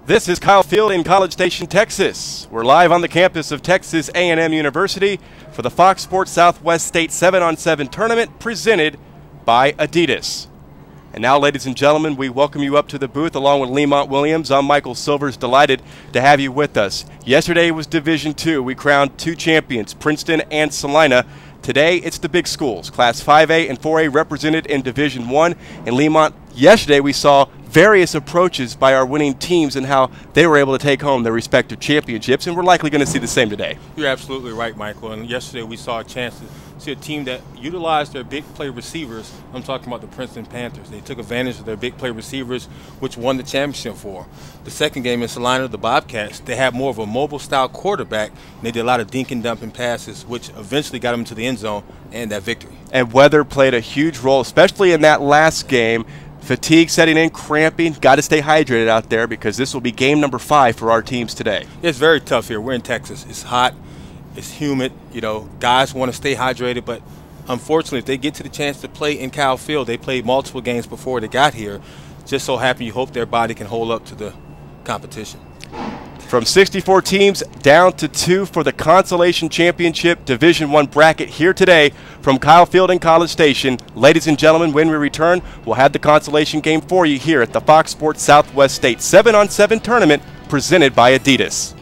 This is Kyle Field in College Station, Texas. We're live on the campus of Texas A&M University for the Fox Sports Southwest State 7-on-7 tournament presented by Adidas. And now, ladies and gentlemen, we welcome you up to the booth along with Lemont Williams. I'm Michael Silvers, delighted to have you with us. Yesterday was Division II. We crowned two champions, Princeton and Salina. Today, it's the big schools, Class 5A and 4A represented in Division I. In Lemont, yesterday we saw various approaches by our winning teams and how they were able to take home their respective championships, and we're likely going to see the same today. You're absolutely right, Michael. And yesterday we saw a chance to see a team that utilized their big play receivers. I'm talking about the Princeton Panthers. They took advantage of their big play receivers, which won the championship for. The second game in Salina, the Bobcats, they had more of a mobile-style quarterback, and they did a lot of dink and dumping passes, which eventually got them into the end zone and that victory. And weather played a huge role, especially in that last game. Fatigue setting in, cramping, got to stay hydrated out there because this will be game number 5 for our teams today. It's very tough here. We're in Texas. It's hot. It's humid. You know, guys want to stay hydrated, but unfortunately, if they get to the chance to play in Kyle Field, they played multiple games before they got here. Just so happen you hope their body can hold up to the competition. From 64 teams down to 2 for the Consolation Championship Division I bracket here today from Kyle Field and College Station. Ladies and gentlemen, when we return, we'll have the consolation game for you here at the Fox Sports Southwest State 7-on-7 tournament presented by Adidas.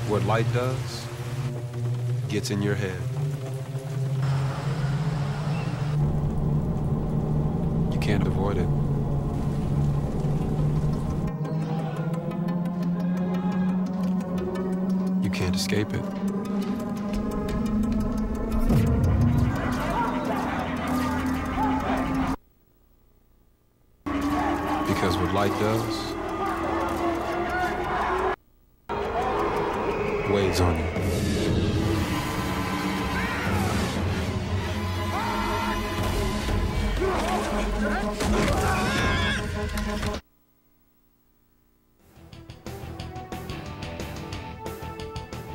What light does gets in your head. You can't avoid it. You can't escape it. Because what light does weighs on you.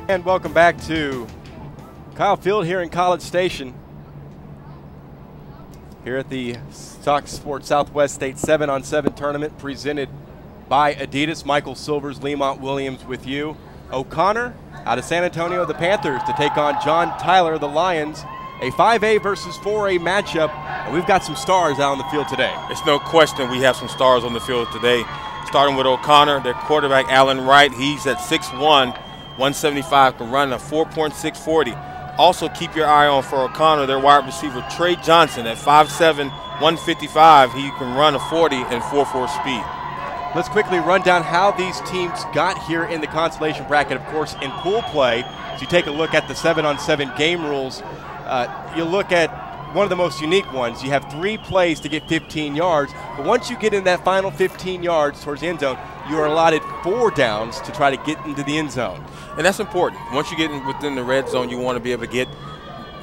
And welcome back to Kyle Field here in College Station. Here at the Fox Sports Southwest State 7-on-7 tournament presented by Adidas. Michael Silvers, Lemont Williams with you. O'Connor out of San Antonio, the Panthers, to take on John Tyler, the Lions. A 5A versus 4A matchup, and we've got some stars out on the field today. It's no question we have some stars on the field today. Starting with O'Connor, their quarterback, Alan Wright. He's at 6'1", 175, can run a 4.640. Also keep your eye on for O'Connor, their wide receiver, Trey Johnson, at 5'7", 155. He can run a 40 and 4.4 speed. Let's quickly run down how these teams got here in the consolation bracket. Of course, in pool play, as you take a look at the 7-on-7 game rules, you look at one of the most unique ones. You have 3 plays to get 15 yards, but once you get in that final 15 yards towards the end zone, you are allotted 4 downs to try to get into the end zone. And that's important. Once you get within the red zone, you want to be able to get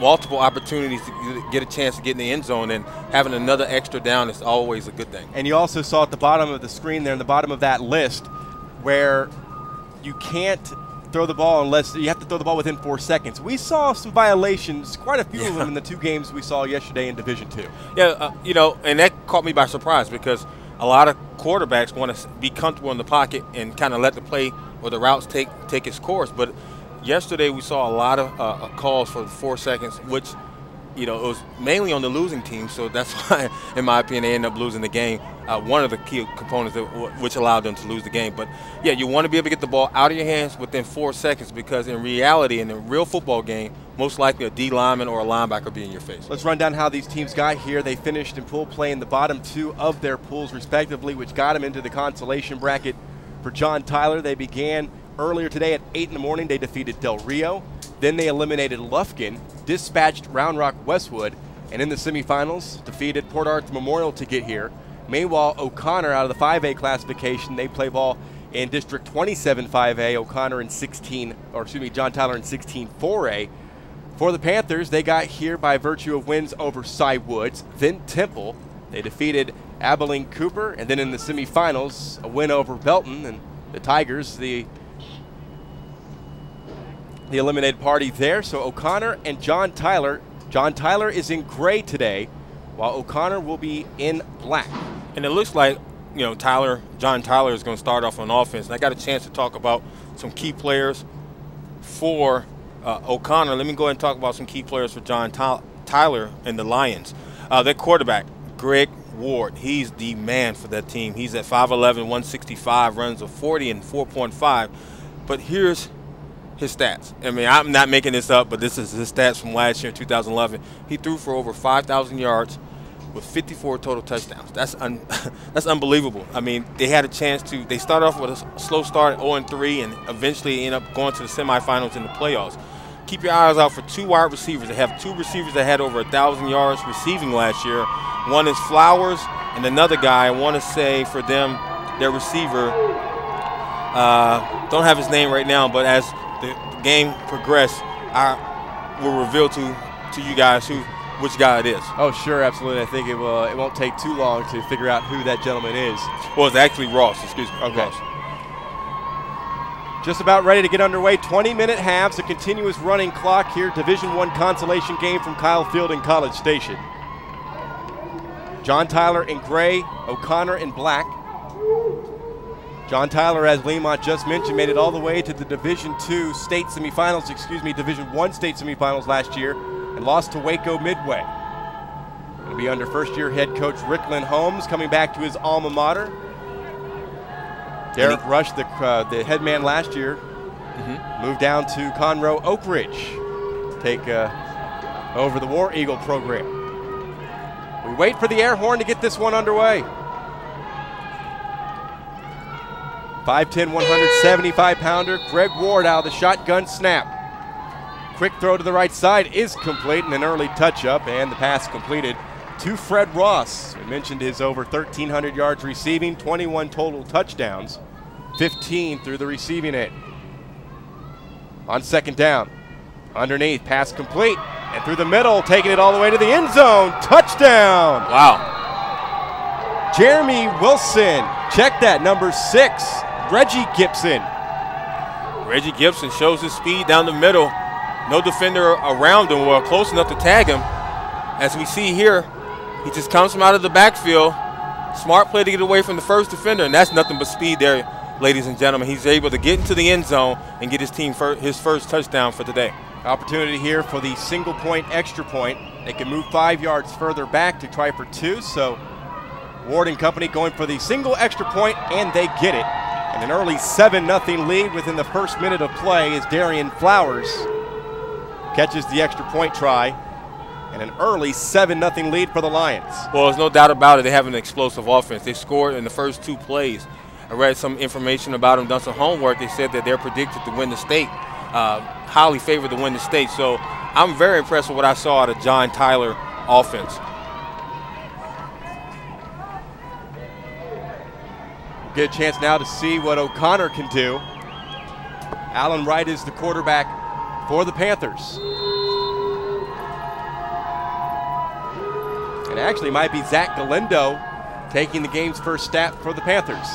multiple opportunities to get a chance to get in the end zone, and having another extra down is always a good thing. And you also saw at the bottom of the screen there, in the bottom of that list, where you can't throw the ball unless you have to throw the ball within 4 seconds. We saw some violations, quite a few of them in the 2 games we saw yesterday in Division II. Yeah, you know, and that caught me by surprise because a lot of quarterbacks want to be comfortable in the pocket and kind of let the play or the routes take its course. But yesterday we saw a lot of calls for 4 seconds, which, you know, it was mainly on the losing team. So that's why, in my opinion, they ended up losing the game. One of the key components which allowed them to lose the game. But, yeah, you want to be able to get the ball out of your hands within 4 seconds because in reality, in a real football game, most likely a D lineman or a linebacker will be in your face. Let's run down how these teams got here. They finished in pool play in the bottom 2 of their pools respectively, which got them into the consolation bracket. For John Tyler, they began earlier today at 8 in the morning. They defeated Del Rio. Then they eliminated Lufkin, dispatched Round Rock Westwood, and in the semifinals defeated Port Arthur Memorial to get here. Meanwhile, O'Connor out of the 5A classification, they play ball in District 27 5A, O'Connor in 16, or excuse me, John Tyler in 16 4A. For the Panthers, they got here by virtue of wins over Cy Woods, then Temple. They defeated Abilene Cooper, and then in the semifinals, a win over Belton, and the Tigers, the eliminated party there. So O'Connor and John Tyler. John Tyler is in gray today. while O'Connor will be in black. And it looks like, John Tyler is going to start off on offense. And I got a chance to talk about some key players for O'Connor. Let me go ahead and talk about some key players for John Tyler and the Lions. Their quarterback, Greg Ward, he's the man for that team. He's at 5'11", 165, runs a 40 and 4.5. But here's his stats. I mean, I'm not making this up, but this is his stats from last year, 2011. He threw for over 5,000 yards with 54 total touchdowns. That's unbelievable. I mean, they had a chance to. They started off with a slow start at 0-3 and eventually end up going to the semifinals in the playoffs. Keep your eyes out for two wide receivers. They have two receivers that had over 1,000 yards receiving last year. One is Flowers, and another guy, I want to say for them, their receiver, don't have his name right now, but as the game progressed, I will reveal to you guys which guy it is. Oh, sure, absolutely. I think it won't take too long to figure out who that gentleman is. Well, it's actually Ross, excuse me. Okay. Ross. Just about ready to get underway. 20-minute halves, a continuous running clock here. Division I consolation game from Kyle Field in College Station. John Tyler in gray, O'Connor in black. John Tyler, as Lemont just mentioned, made it all the way to the Division I state semifinals last year and lost to Waco Midway. It'll be under first-year head coach Ricklin Holmes coming back to his alma mater. Derek Rush, the head man last year, moved down to Conroe Oak Ridge, take over the War Eagle program. We wait for the air horn to get this one underway. 5'10", 175-pounder, Greg Ward out of the shotgun snap. Quick throw to the right side is complete, and an early touch-up, and the pass completed to Fred Ross. We mentioned his over 1,300 yards receiving, 21 total touchdowns, 15 through the receiving end. On second down, underneath, pass complete, and through the middle, taking it all the way to the end zone. Touchdown! Wow. Jeremy Wilson, check that, number 6, Reggie Gibson. Reggie Gibson shows his speed down the middle. No defender around him or close enough to tag him. As we see here, he just comes from out of the backfield. Smart play to get away from the first defender, and that's nothing but speed there, ladies and gentlemen. He's able to get into the end zone and get his team his first touchdown for today. Opportunity here for the single point, extra point. They can move 5 yards further back to try for 2, so Ward and company going for the single extra point, and they get it. And an early 7-0 lead within the first minute of play as Darian Flowers catches the extra point try, and an early 7-0 lead for the Lions. Well, there's no doubt about it. They have an explosive offense. They scored in the first 2 plays. I read some information about them, done some homework. They said that they're predicted to win the state, highly favored to win the state. So I'm very impressed with what I saw out of John Tyler offense. Get a chance now to see what O'Connor can do. Alan Wright is the quarterback for the Panthers. It actually might be Zach Galindo taking the game's first snap for the Panthers.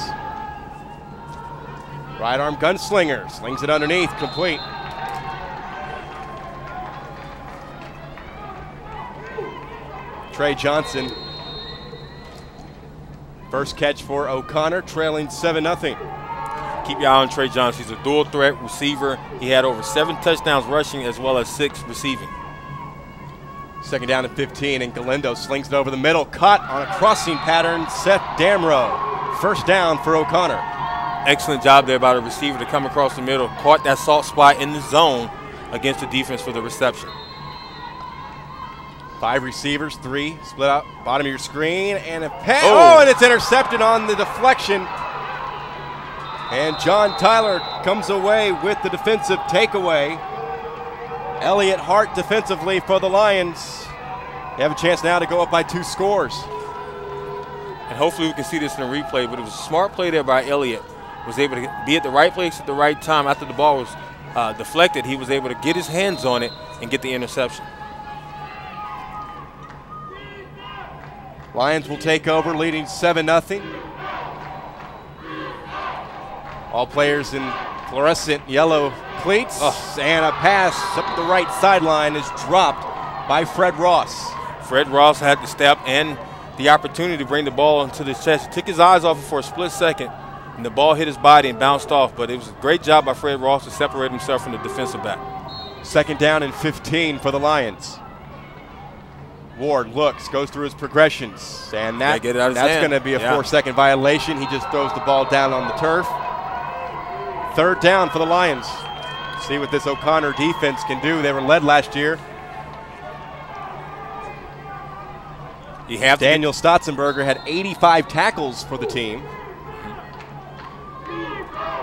Right arm gunslinger, slings it underneath, complete. Trey Johnson. First catch for O'Connor, trailing 7-0. Keep your eye on Trey Johnson. He's a dual threat receiver. He had over 7 touchdowns rushing as well as 6 receiving. Second down and 15, and Galindo slings it over the middle. Caught on a crossing pattern, Seth Damrow. First down for O'Connor. Excellent job there by the receiver to come across the middle. Caught that soft spot in the zone against the defense for the reception. 5 receivers, 3 split out, bottom of your screen, and a pass. Oh, and it's intercepted on the deflection. And John Tyler comes away with the defensive takeaway. Elliott Hart defensively for the Lions. They have a chance now to go up by 2 scores. And hopefully we can see this in a replay, but it was a smart play there by Elliott. Was able to be at the right place at the right time after the ball was deflected. He was able to get his hands on it and get the interception. Lions will take over, leading 7-0. All players in fluorescent yellow cleats, and a pass up the right sideline is dropped by Fred Ross. Fred Ross had the step and the opportunity to bring the ball into the chest. He took his eyes off it for a split second, and the ball hit his body and bounced off. But it was a great job by Fred Ross to separate himself from the defensive back. 2nd down and 15 for the Lions. Ward looks, goes through his progressions, and that's going to be a 4-second violation. He just throws the ball down on the turf. 3rd down for the Lions. See what this O'Connor defense can do. They were led last year. Daniel Stotzenberger had 85 tackles for the team.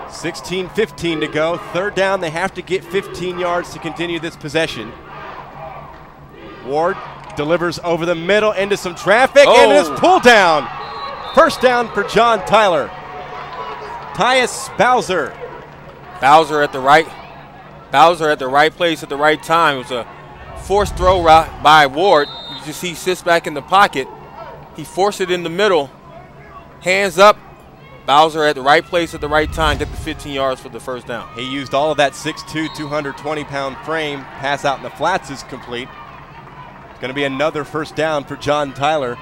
16:15 to go. 3rd down, they have to get 15 yards to continue this possession. Ward delivers over the middle into some traffic, and it is pulled down. 1st down for John Tyler. Tyus Bowser. Bowser at the right place at the right time. It was a forced throw route by Ward. You just see he sits back in the pocket. He forced it in the middle. Hands up. Bowser at the right place at the right time. Get the 15 yards for the 1st down. He used all of that 6'2", 220-pound frame. Pass out in the flats is complete. It's going to be another 1st down for John Tyler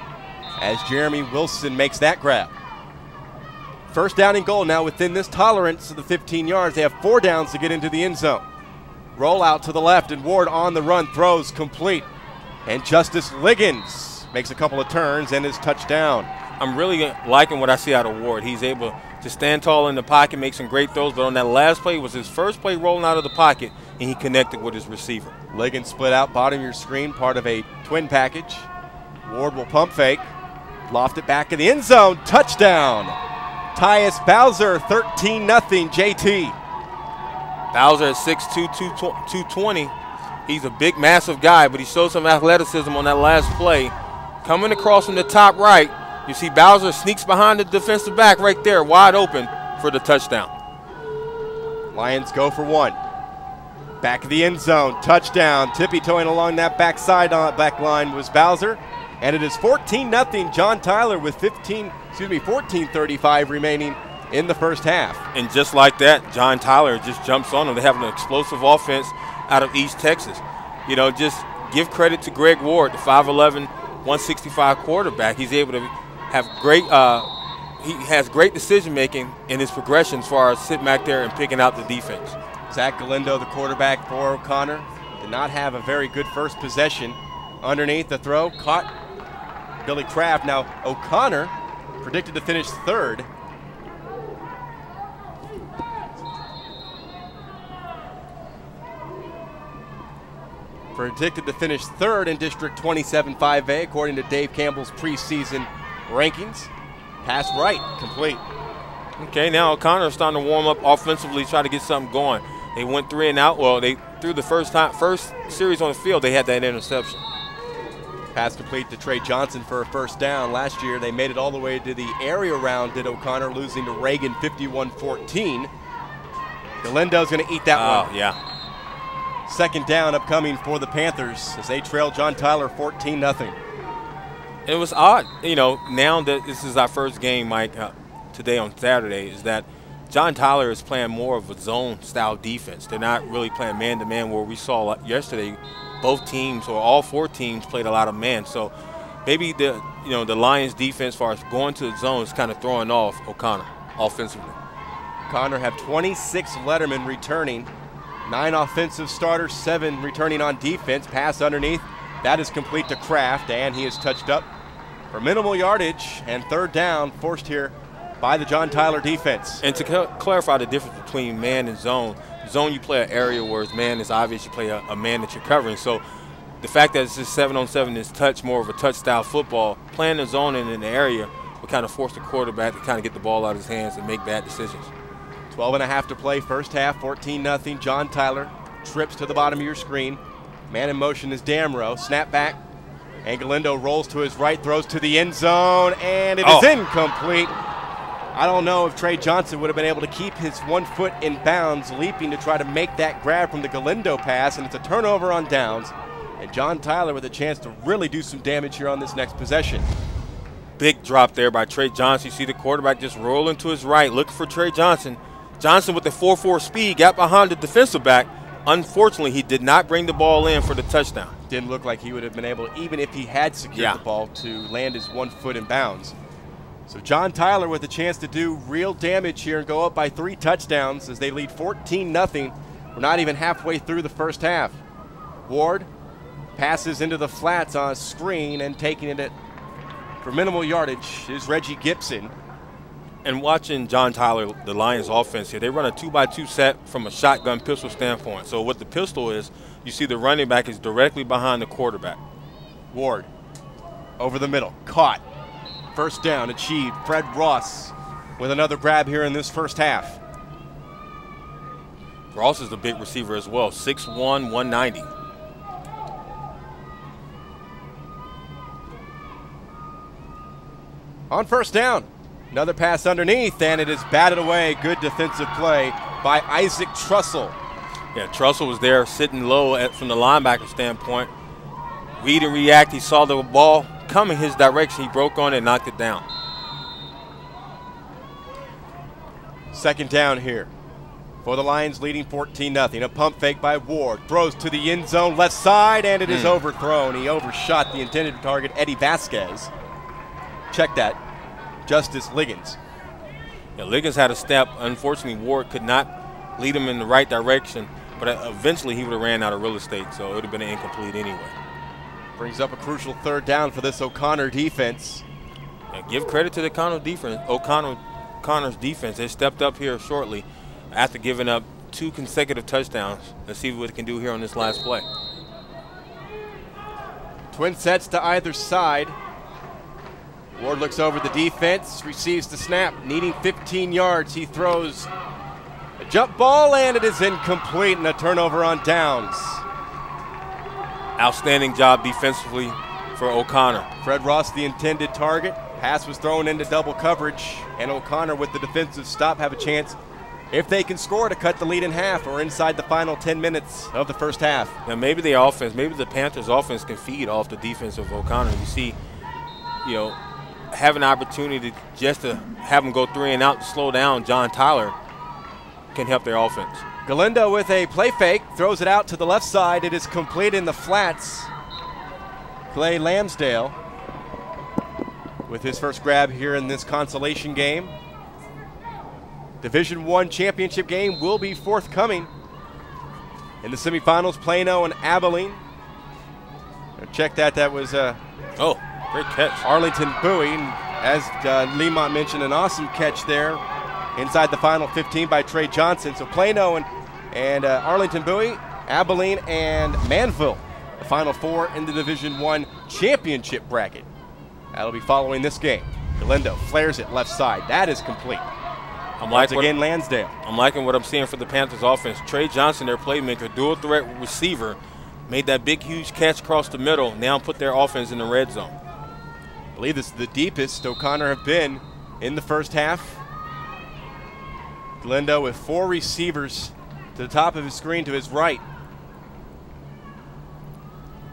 as Jeremy Wilson makes that grab. 1st down and goal now within this tolerance of the 15 yards. They have 4 downs to get into the end zone. Roll out to the left, and Ward on the run throws complete. And Justice Liggins makes a couple of turns and is touchdown. I'm really liking what I see out of Ward. He's able to stand tall in the pocket, make some great throws, but on that last play was his first play rolling out of the pocket, and he connected with his receiver. Liggins split out, bottom of your screen, part of a twin package. Ward will pump fake, loft it back in the end zone, touchdown. Tyus Bowser, 13-0 JT. Bowser at 6'2", 220. He's a big, massive guy, but he showed some athleticism on that last play. Coming across from the top right, you see Bowser sneaks behind the defensive back right there, wide open for the touchdown. Lions go for 1. Back of the end zone, touchdown. Tippy-toeing along that back line was Bowser. And it is 14-0 John Tyler with 14:35 remaining in the 1st half. And just like that, John Tyler just jumps on them. They have an explosive offense out of East Texas. You know, just give credit to Greg Ward, the 5'11", 165 quarterback. He's able to have great he has great decision-making in his progression as far as sitting back there and picking out the defense. Zach Galindo, the quarterback for O'Connor, did not have a very good first possession. Underneath the throw, caught Billy Kraft. Now O'Connor predicted to finish 3rd. Predicted to finish 3rd in District 27-5A according to Dave Campbell's preseason rankings. Pass right, complete. Okay, now O'Connor is starting to warm up offensively, try to get something going. They went 3 and out. Well, they threw the first series on the field, they had that interception. Pass complete to Trey Johnson for a 1st down. Last year, they made it all the way to the area round, did O'Connor, losing to Reagan 51-14. Galindo's going to eat that one. Yeah. 2nd down upcoming for the Panthers as they trail John Tyler 14-0. It was odd, you know, now that this is our first game, Mike, today on Saturday, is that John Tyler is playing more of a zone-style defense. They're not really playing man-to-man where we saw yesterday both teams or all 4 teams played a lot of man. So maybe the Lions defense as far as going to the zone is kind of throwing off O'Connor offensively. O'Connor have 26 lettermen returning, 9 offensive starters, 7 returning on defense. Pass underneath, that is complete to Kraft, and he is touched up for minimal yardage and 3rd down forced here by the John Tyler defense. And to clarify the difference between man and zone you play an area, whereas man is obvious you play a man that you're covering. So the fact that it's just 7-on-7 is more of a touch-style football, playing the zone in the area will kind of force the quarterback to kind of get the ball out of his hands and make bad decisions. 12.5 to play, 1st half, 14-0. John Tyler trips to the bottom of your screen. Man in motion is Damrow. Snap back. And Galindo rolls to his right, throws to the end zone, and it is incomplete. I don't know if Trey Johnson would have been able to keep his 1 foot in bounds, leaping to try to make that grab from the Galindo pass, and it's a turnover on downs. And John Tyler with a chance to really do some damage here on this next possession. Big drop there by Trey Johnson. You see the quarterback just rolling to his right, looking for Trey Johnson. Johnson with the 4.4 speed got behind the defensive back. Unfortunately, he did not bring the ball in for the touchdown. didn't look like he would have been able, even if he had secured the ball, to land his 1 foot in bounds. So John Tyler with a chance to do real damage here and go up by 3 touchdowns as they lead 14-0. We're not even halfway through the first half. Ward passes into the flats on a screen, and taking it for minimal yardage is Reggie Gibson. And watching John Tyler, the Lions offense here, they run a 2-by-2 set from a shotgun pistol standpoint. So what the pistol is, you see the running back is directly behind the quarterback. Ward over the middle, caught. First down achieved. Fred Ross with another grab here in this first half. Ross is a big receiver as well, 6'1", 190. On first down, another pass underneath, and it is batted away. Good defensive play by Isaac Trussell. Yeah, Trussell was there sitting low from the linebacker standpoint. Read and react. He saw the ball coming his direction. He broke on it and knocked it down. Second down here for the Lions, leading 14-0. A pump fake by Ward. Throws to the end zone, left side, and it is overthrown. He overshot the intended target, Eddie Vasquez. Check that. Justice Liggins. Yeah, Liggins had a step. Unfortunately, Ward could not lead him in the right direction, but eventually he would have ran out of real estate, so it would have been an incomplete anyway. Brings up a crucial third down for this O'Connor defense. Yeah, give credit to the O'Connor's defense. They stepped up here shortly after giving up 2 consecutive touchdowns. Let's see what it can do here on this last play. Twin sets to either side. Ward looks over the defense, receives the snap, needing 15 yards. He throws a jump ball, and it is incomplete, and a turnover on downs. Outstanding job defensively for O'Connor. Fred Ross, the intended target. Pass was thrown into double coverage, and O'Connor with the defensive stop have a chance, if they can score, to cut the lead in half or inside the final 10 minutes of the first half. Now maybe the Panthers offense can feed off the defense of O'Connor. You see, have an opportunity just to have them go 3 and out to slow down John Tyler can help their offense. Galindo with a play fake, throws it out to the left side. It is complete in the flats. Clay Lambsdale with his first grab here in this consolation game. Division I championship game will be forthcoming. In the semifinals, Plano and Abilene. Check that. That was great catch. Arlington Bowie. As Lemont mentioned, an awesome catch there inside the final 15 by Trey Johnson. So Plano and Arlington Bowie, Abilene, and Manville, the final 4 in the Division I championship bracket. That'll be following this game. Galindo flares it left side. That is complete. Once again, Lansdale. I'm liking what I'm seeing for the Panthers offense. Trey Johnson, their playmaker, dual threat receiver, made that big, huge catch across the middle, now put their offense in the red zone. I believe this is the deepest O'Connor have been in the first half. Galindo with 4 receivers to the top of his screen to his right.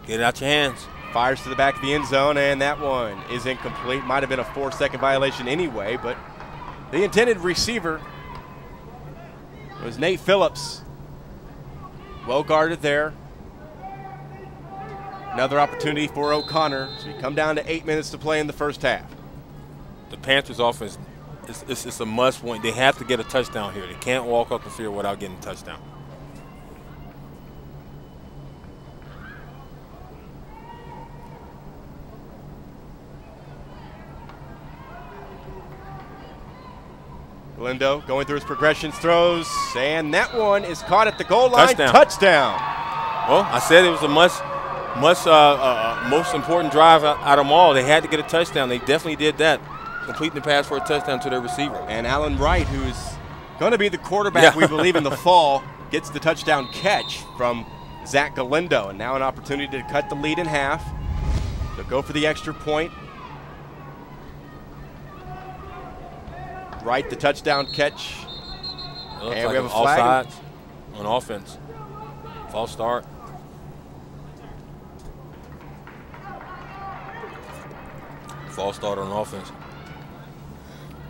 Get it out your hands. Fires to the back of the end zone, and that one is incomplete. Might have been a 4-second violation anyway, but the intended receiver was Nate Phillips. Well guarded there. Another opportunity for O'Connor. So we come down to 8 minutes to play in the first half. The Panthers offense, it's a must win. They have to get a touchdown here. They can't walk up the field without getting a touchdown. Galindo going through his progressions, throws, and that one is caught at the goal line. Touchdown. Well, I said it was a most important drive out of them all. They had to get a touchdown. They definitely did that, completing the pass for a touchdown to their receiver. And Alan Wright, who's going to be the quarterback, we believe, in the fall, gets the touchdown catch from Zach Galindo. And now an opportunity to cut the lead in half. They'll go for the extra point. Wright, the touchdown catch. And like we have a flag. Offsides on offense. False start. False start on offense.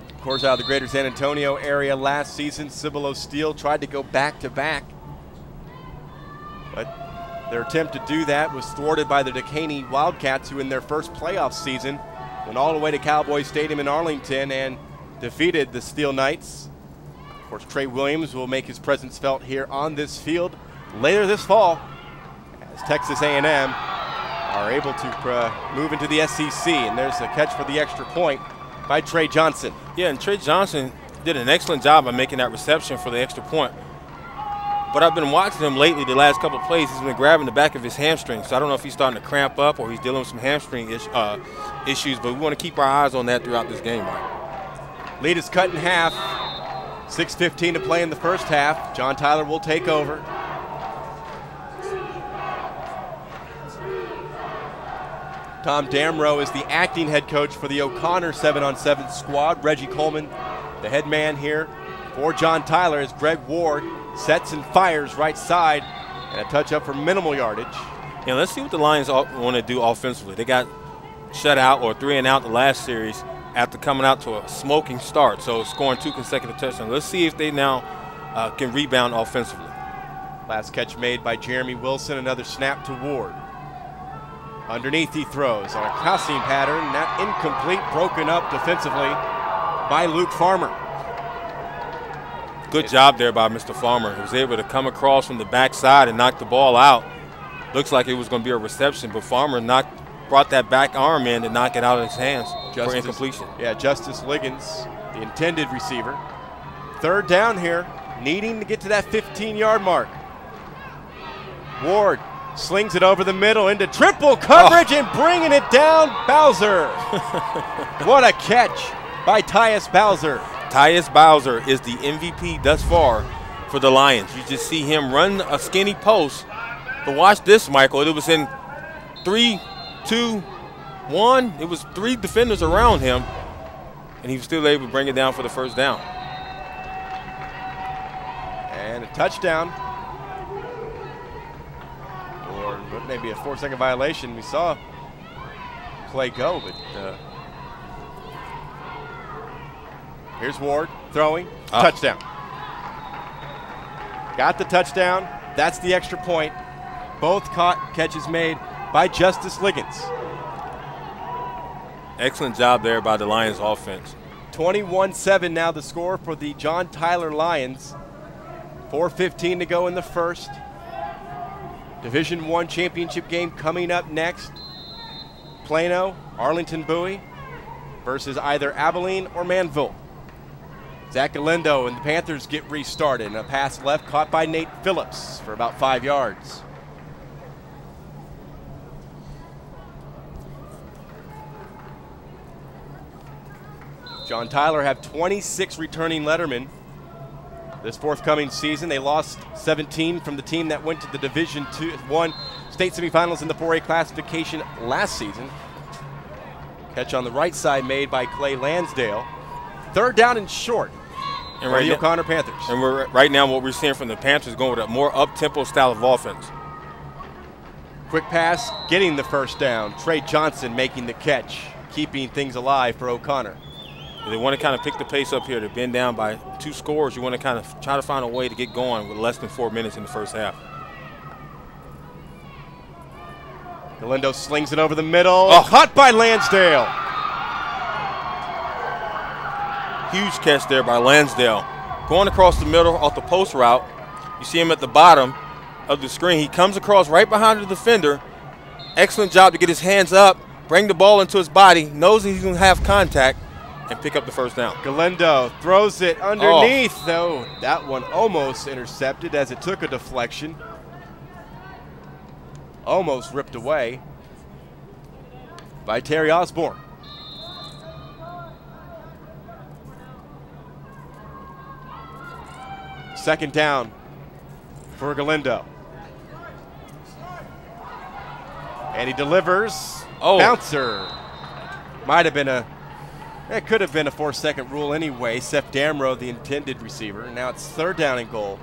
Of course, out of the greater San Antonio area last season, Cibolo Steel tried to go back-to-back. But Their attempt to do that was thwarted by the Decaney Wildcats, who in their first playoff season went all the way to Cowboy Stadium in Arlington and defeated the Steel Knights. Of course, Trey Williams will make his presence felt here on this field later this fall as Texas A&M are able to move into the SEC. And there's a catch for the extra point by Trey Johnson. Yeah, and Trey Johnson did an excellent job of making that reception for the extra point. But I've been watching him lately, the last couple of plays. He's been grabbing the back of his hamstring. So I don't know if he's starting to cramp up or he's dealing with some hamstring issues, but we want to keep our eyes on that throughout this game, Mike. Lead is cut in half. 6:15 to play in the first half. John Tyler will take over. Tom Damrow is the acting head coach for the O'Connor 7-on-7 squad. Reggie Coleman, the head man here for John Tyler, as Greg Ward sets and fires right side, and a touch up for minimal yardage. Yeah, let's see what the Lions want to do offensively. They got shut out or 3 and out the last series after coming out to a smoking start, so scoring 2 consecutive touchdowns. Let's see if they now can rebound offensively. Last catch made by Jeremy Wilson, another snap to Ward. Underneath he throws on a crossing pattern, that incomplete, broken up defensively by Luke Farmer. Good job there by Mr. Farmer. He was able to come across from the backside and knock the ball out. Looks like it was going to be a reception, but Farmer brought that back arm in to knock it out of his hands for incompletion. Yeah, Justice Liggins, the intended receiver. Third down here, needing to get to that 15-yard mark. Ward slings it over the middle into triple coverage and bringing it down, Bowser. What a catch by Tyus Bowser. Tyus Bowser is the MVP thus far for the Lions. You just see him run a skinny post. But watch this, Michael. It was in 3, 2, 1. It was 3 defenders around him, and he was still able to bring it down for the first down. And a touchdown. Or maybe a 4-second violation. We saw play go, but here's Ward throwing. Touchdown. Got the touchdown. That's the extra point. Both catches made by Justice Liggins. Excellent job there by the Lions offense. 21-7 now the score for the John Tyler Lions. 4:15 to go in the first. Division I championship game coming up next. Plano, Arlington Bowie versus either Abilene or Manville. Zach Galindo and the Panthers get restarted, and a pass left caught by Nate Phillips for about 5 yards. John Tyler have 26 returning lettermen this forthcoming season. They lost 17 from the team that went to the Division I state semifinals in the 4A classification last season. Catch on the right side made by Clay Lansdale. Third down and short for the O'Connor Panthers. And right now what we're seeing from the Panthers going with a more up-tempo style of offense. Quick pass, getting the first down. Trey Johnson making the catch, keeping things alive for O'Connor. They want to kind of pick the pace up here. They've been down by 2 scores. You want to kind of try to find a way to get going with less than 4 minutes in the first half. Galindo slings it over the middle. Caught by Lansdale. Huge catch there by Lansdale. Going across the middle off the post route. You see him at the bottom of the screen. He comes across right behind the defender. Excellent job to get his hands up, bring the ball into his body, knows that he's going to have contact, and pick up the first down. Galindo throws it underneath, though. That one almost intercepted as it took a deflection. Almost ripped away by Terry Osborne. Second down for Galindo. And he delivers. Bouncer. Might have been it could have been a 4-second rule anyway. Seth Damrow, the intended receiver. Now it's third down and goal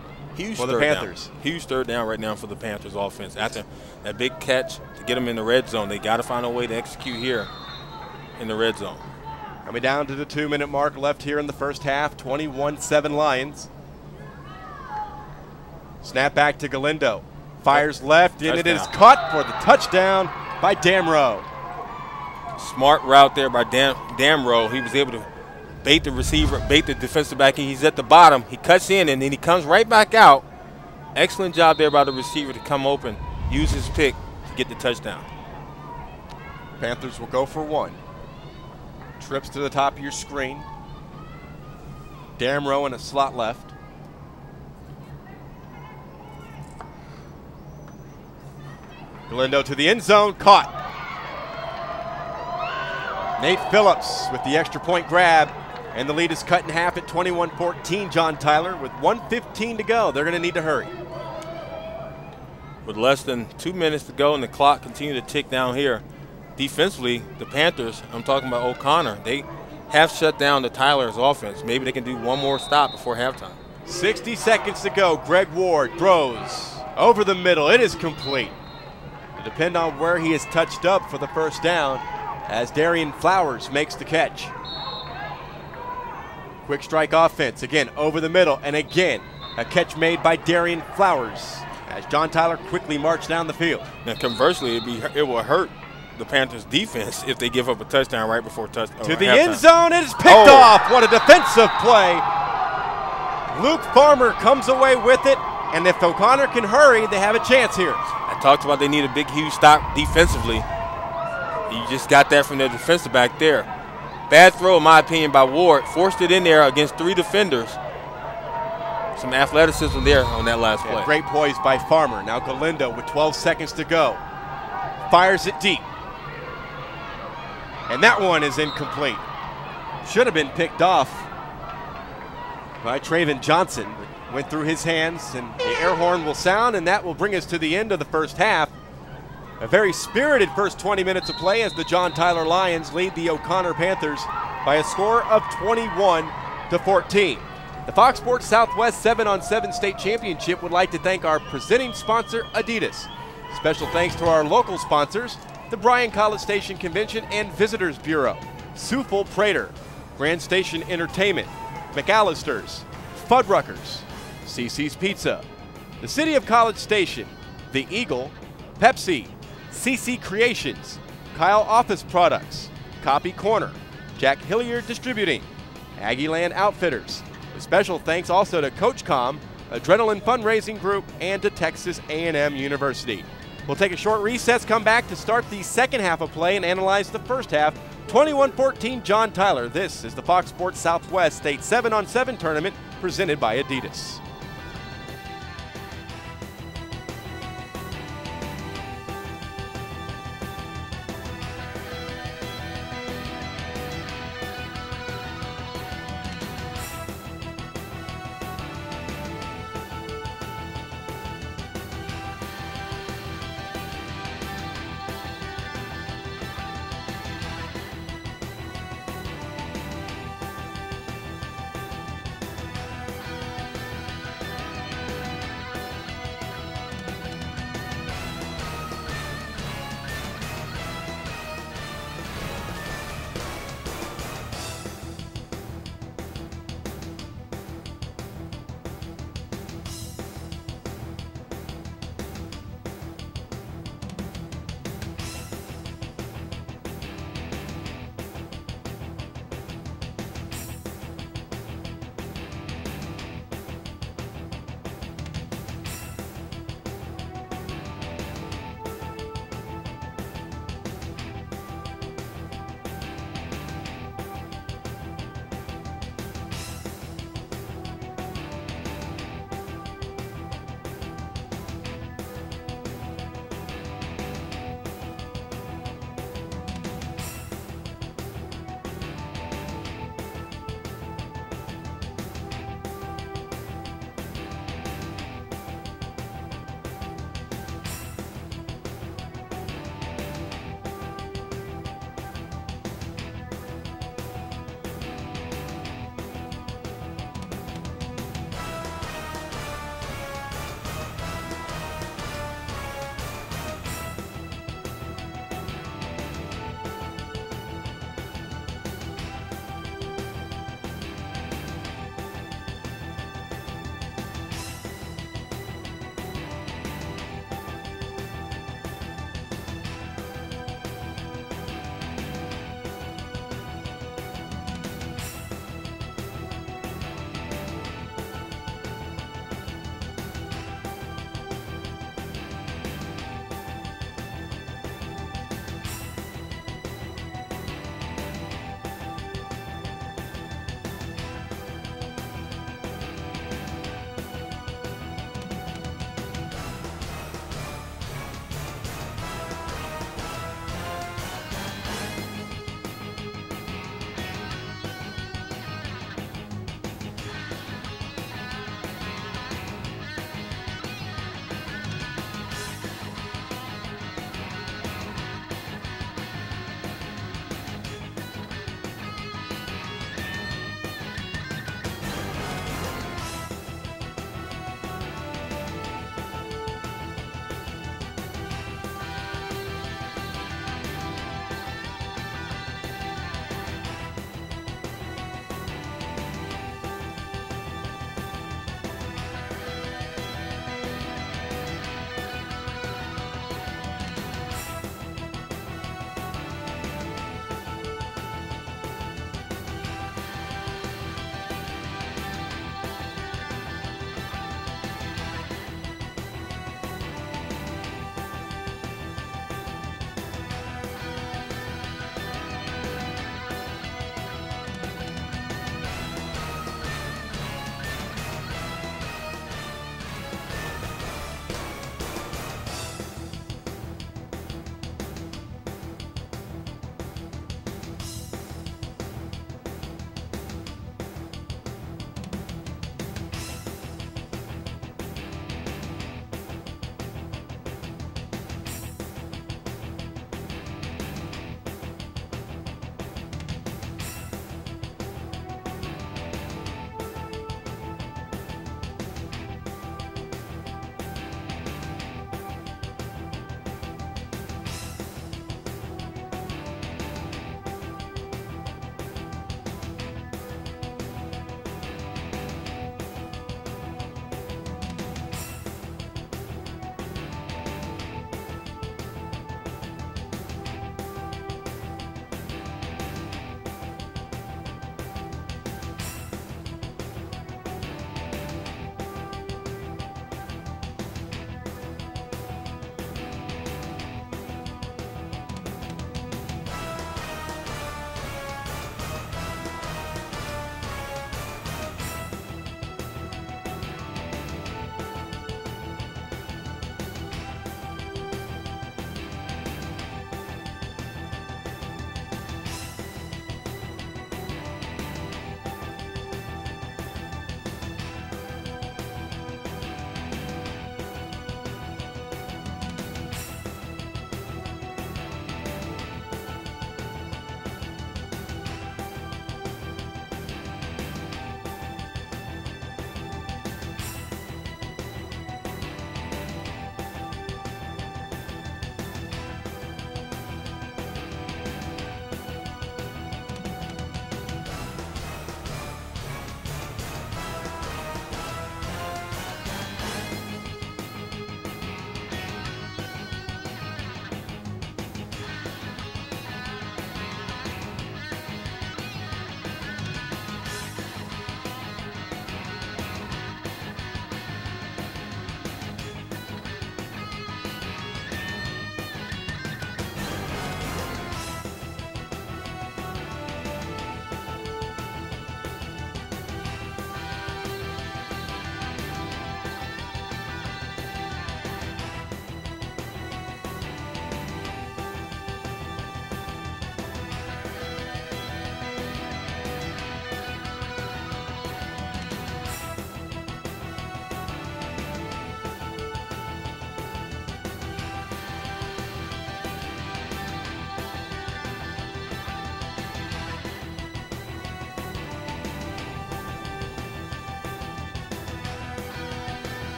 for the Panthers. Huge third down right now for the Panthers offense. After that big catch to get them in the red zone, they got to find a way to execute here in the red zone. Coming down to the 2-minute mark left here in the first half. 21-7 Lions. Snap back to Galindo. Fires left, and it is caught for the touchdown by Damrow. Smart route there by Damrow. He was able to bait the receiver, bait the defensive back. He's at the bottom. He cuts in, and then he comes right back out. Excellent job there by the receiver to come open, use his pick to get the touchdown. Panthers will go for one. Trips to the top of your screen. Damrow in a slot left. Galindo to the end zone, caught. Nate Phillips with the extra point grab, and the lead is cut in half at 21-14. John Tyler with 1:15 to go. They're going to need to hurry. With less than 2 minutes to go and the clock continues to tick down here, defensively, the Panthers, I'm talking about O'Connor, they have shut down the Tyler's offense. Maybe they can do one more stop before halftime. 60 seconds to go. Greg Ward throws over the middle. It is complete. It'll depend on where he is touched up for the first down as Darian Flowers makes the catch. Quick strike offense, again over the middle, and again a catch made by Darian Flowers as John Tyler quickly marched down the field. Now conversely, it will hurt the Panthers defense if they give up a touchdown right before touchdown. To the end zone, it is picked off. What a defensive play. Luke Farmer comes away with it, and if O'Connor can hurry, they have a chance here. I talked about they need a big, huge stop defensively. You just got that from their defensive back there. Bad throw, in my opinion, by Ward. Forced it in there against 3 defenders. Some athleticism there on that last play. Great poise by Farmer. Now Galindo with 12 seconds to go. Fires it deep. And that one is incomplete. Should have been picked off by Traven Johnson. Went through his hands, and the air horn will sound, and that will bring us to the end of the first half. A very spirited first 20 minutes of play as the John Tyler Lions lead the O'Connor Panthers by a score of 21-14. The Fox Sports Southwest 7-on-7 State Championship would like to thank our presenting sponsor, Adidas. Special thanks to our local sponsors, the Bryan College Station Convention and Visitors Bureau, Suffolk Prater, Grand Station Entertainment, McAllister's, Fuddruckers, CC's Pizza, the City of College Station, The Eagle, Pepsi, CC Creations, Kyle Office Products, Copy Corner, Jack Hilliard Distributing, Aggieland Outfitters. A special thanks also to CoachCom, Adrenaline Fundraising Group, and to Texas A&M University. We'll take a short recess, come back to start the second half of play and analyze the first half. 21-14 John Tyler. This is the Fox Sports Southwest State 7-on-7 tournament presented by Adidas.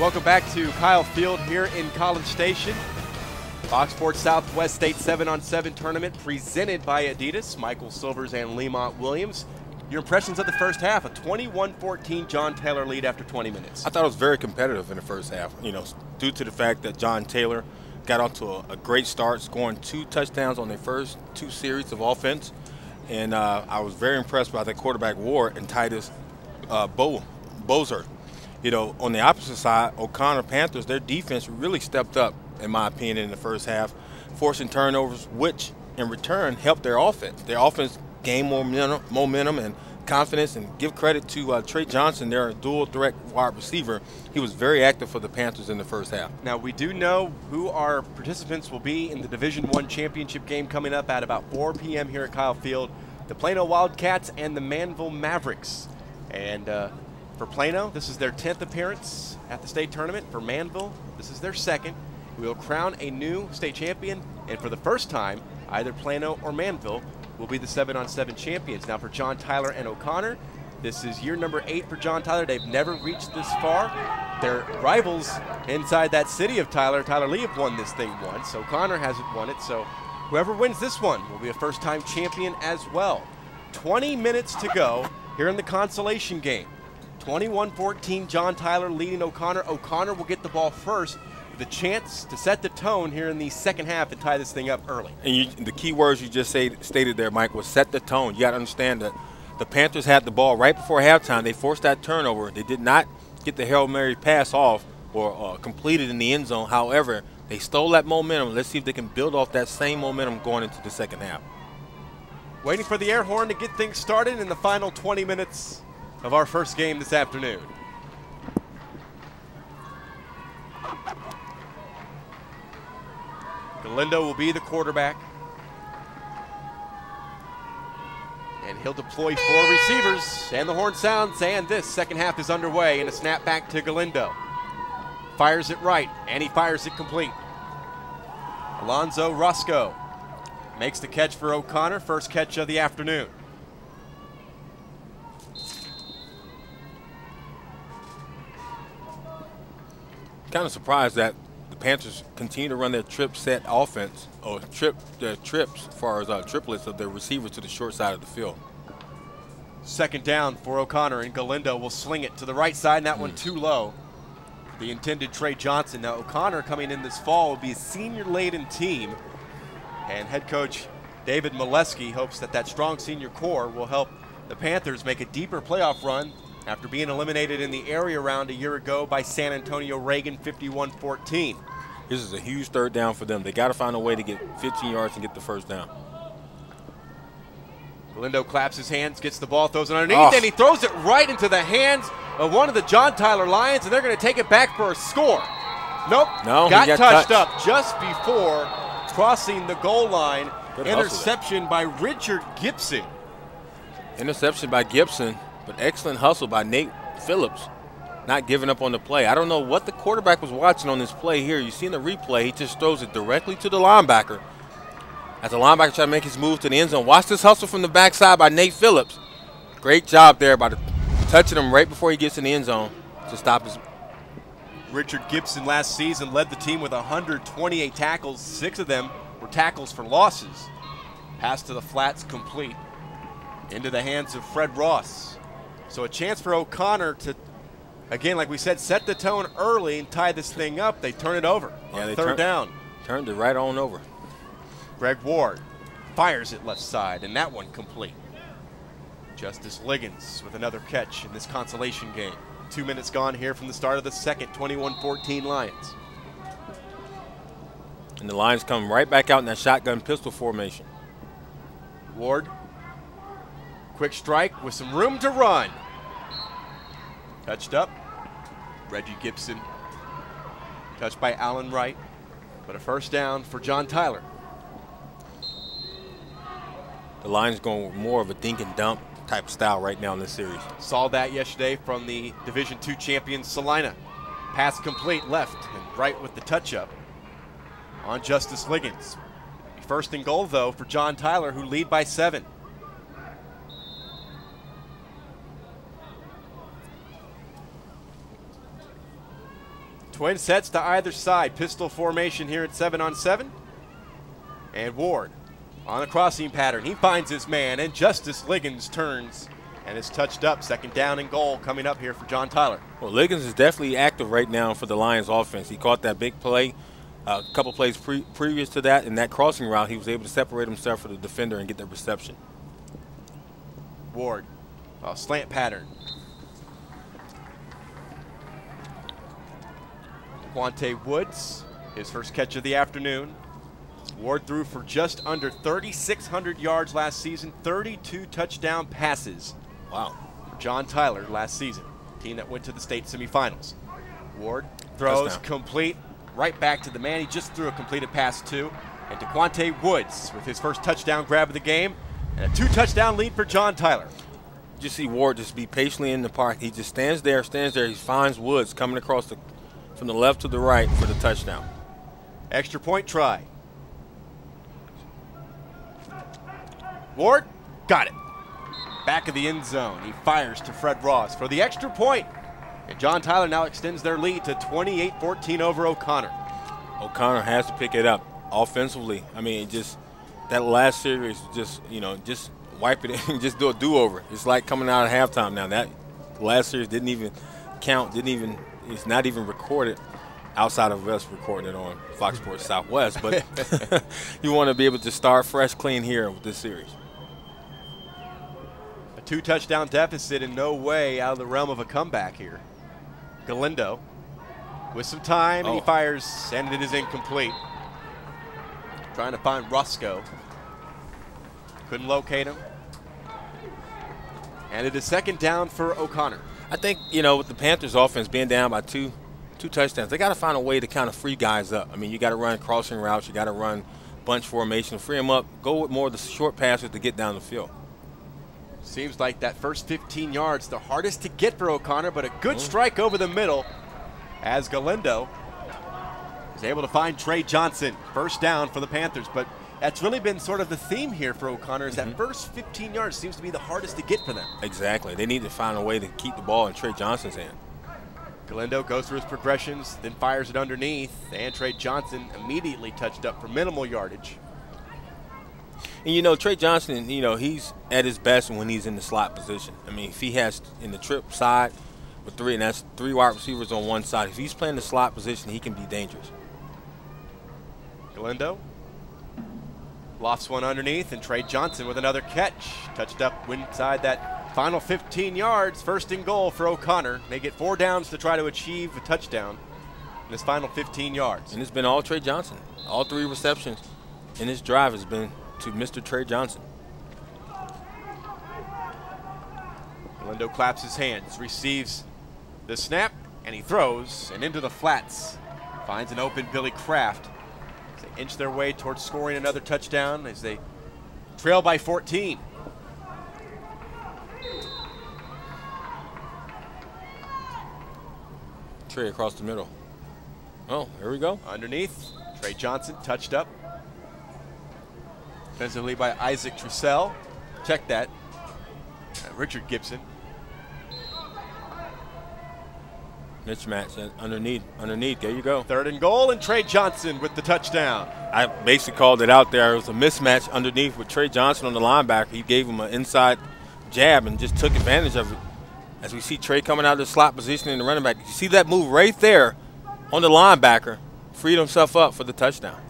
Welcome back to Kyle Field here in College Station. Fox Sports Southwest State 7-on-7 tournament presented by Adidas. Michael Silvers and Lemont Williams. Your impressions of the first half, a 21-14 John Taylor lead after 20 minutes. I thought it was very competitive in the first half, due to the fact that John Taylor got off to a great start, scoring 2 touchdowns on their first 2 series of offense. And I was very impressed by the quarterback Ward and Titus Bozer. On the opposite side, O'Connor Panthers, their defense really stepped up, in my opinion, in the first half, forcing turnovers, which in return helped their offense. Their offense gained more momentum and confidence, and give credit to Trey Johnson, their dual threat wide receiver. He was very active for the Panthers in the first half. Now, we do know who our participants will be in the Division I championship game coming up at about 4 p.m. here at Kyle Field. The Plano Wildcats and the Manville Mavericks. And for Plano, this is their 10th appearance at the state tournament. For Manville, this is their 2nd. We will crown a new state champion, and for the first time, either Plano or Manville will be the 7-on-7 champions. Now for John Tyler and O'Connor, this is year number 8 for John Tyler. They've never reached this far. Their rivals inside that city of Tyler Lee have won this thing once. O'Connor hasn't won it, so whoever wins this one will be a first-time champion as well. 20 minutes to go here in the consolation game. 21-14, John Tyler leading O'Connor. O'Connor will get the ball first with a chance to set the tone here in the second half and tie this thing up early. And the key words you just stated there, Mike, was set the tone. You got to understand that the Panthers had the ball right before halftime. They forced that turnover. They did not get the Hail Mary pass off or completed in the end zone. However, they stole that momentum. Let's see if they can build off that same momentum going into the second half. Waiting for the air horn to get things started in the final 20 minutes of our first game this afternoon. Galindo will be the quarterback. And he'll deploy 4 receivers, and the horn sounds, and this second half is underway, and a snap back to Galindo. Fires it right, and he fires it complete. Alonzo Roscoe makes the catch for O'Connor, first catch of the afternoon. Kind of surprised that the Panthers continue to run their trip set offense, or their trips as far as triplets of their receivers to the short side of the field. Second down for O'Connor, and Galindo will sling it to the right side, and that one too low. The intended Trey Johnson. Now O'Connor coming in this fall will be a senior-laden team, and head coach David Molesky hopes that strong senior core will help the Panthers make a deeper playoff run after being eliminated in the area round a year ago by San Antonio Reagan 51-14. This is a huge third down for them. They got to find a way to get 15 yards and get the first down. Galindo claps his hands, gets the ball, throws it underneath, and he throws it right into the hands of one of the John Tyler Lions, and they're going to take it back for a score. Nope, no, got touched up just before crossing the goal line. Good interception by Richard Gibson. Interception by Gibson, but excellent hustle by Nate Phillips, not giving up on the play. I don't know what the quarterback was watching on this play here. You see in the replay, he just throws it directly to the linebacker. As the linebacker tries to make his move to the end zone. Watch this hustle from the backside by Nate Phillips. Great job there by touching him right before he gets in the end zone to stop his. Richard Gibson last season led the team with 128 tackles. 6 of them were tackles for losses. Pass to the flats complete into the hands of Fred Ross. So a chance for O'Connor to, again, like we said, set the tone early and tie this thing up. They turn it over on third down. Turned it right on over. Greg Ward fires it left side, and that one complete. Justice Liggins with another catch in this consolation game. 2 minutes gone here from the start of the second, 21-14 Lions. And the Lions come right back out in that shotgun pistol formation. Ward, quick strike with some room to run. Touched up, Reggie Gibson. Touched by Allen Wright, but a first down for John Tyler. The Lions going with more of a dink and dump type of style right now in this series. Saw that yesterday from the Division II champion Salina. Pass complete left and right with the touch-up on Justice Liggins. First and goal, though, for John Tyler, who lead by 7. Twin sets to either side. Pistol formation here at 7-on-7. And Ward on a crossing pattern. He finds his man, and Justice Liggins turns and is touched up. Second down and goal coming up here for John Tyler. Well, Liggins is definitely active right now for the Lions offense. He caught that big play a couple plays previous to that. In that crossing route, he was able to separate himself from the defender and get the reception. Ward, slant pattern. Quante Woods, his first catch of the afternoon. Ward threw for just under 3,600 yards last season, 32 touchdown passes. Wow. For John Tyler last season, team that went to the state semifinals. Ward throws complete right back to the man he just threw a completed pass to. And to Quante Woods with his first touchdown grab of the game, and a 2-touchdown lead for John Tyler. You see Ward just be patiently in the park. He just stands there. He finds Woods coming across from the left to the right for the touchdown. Extra point try. Ward got it. Back of the end zone. He fires to Fred Ross for the extra point. And John Tyler now extends their lead to 28-14 over O'Connor. O'Connor has to pick it up offensively. I mean, just that last series, just wipe it and just do a do-over. It's like coming out of halftime now. That last series didn't even count, it's not even recorded outside of us recording it on Fox Sports Southwest. But you want to be able to start fresh, clean here with this series. A 2-touchdown deficit in no way out of the realm of a comeback here. Galindo with some time, and he fires, and it is incomplete. Trying to find Roscoe. Couldn't locate him. And it is second down for O'Connor. I think, with the Panthers offense being down by two touchdowns, they got to find a way to kind of free guys up. I mean, you got to run crossing routes. You got to run bunch formation, free them up, go with more of the short passes to get down the field. Seems like that first 15 yards, the hardest to get for O'Connor, but a good strike over the middle as Galindo is able to find Trey Johnson. First down for the Panthers, but that's really been sort of the theme here for O'Connor is that first 15 yards seems to be the hardest to get for them. Exactly. They need to find a way to keep the ball in Trey Johnson's hand. Galindo goes through his progressions, then fires it underneath, and Trey Johnson immediately touched up for minimal yardage. And, Trey Johnson, he's at his best when he's in the slot position. I mean, if he has in the trip side with three, and that's 3 wide receivers on one side, if he's playing the slot position, he can be dangerous. Galindo lofts one underneath, and Trey Johnson with another catch. Touched up inside that final 15 yards. First and goal for O'Connor. They get 4 downs to try to achieve a touchdown in this final 15 yards. And it's been all Trey Johnson. All 3 receptions in this drive has been to Mr. Trey Johnson. Galindo claps his hands, receives the snap, and he throws, and into the flats. Finds an open Billy Kraft. As they inch their way towards scoring another touchdown as they trail by 14. Trey across the middle. Oh, here we go. Underneath, Trey Johnson touched up. Defensively by Isaac Trussell. Check that. Richard Gibson. Mismatch underneath. There you go. Third and goal, and Trey Johnson with the touchdown. I basically called it out there. It was a mismatch underneath with Trey Johnson on the linebacker. He gave him an inside jab and just took advantage of it. As we see Trey coming out of the slot position in the running back. You see that move right there on the linebacker. Freed himself up for the touchdown.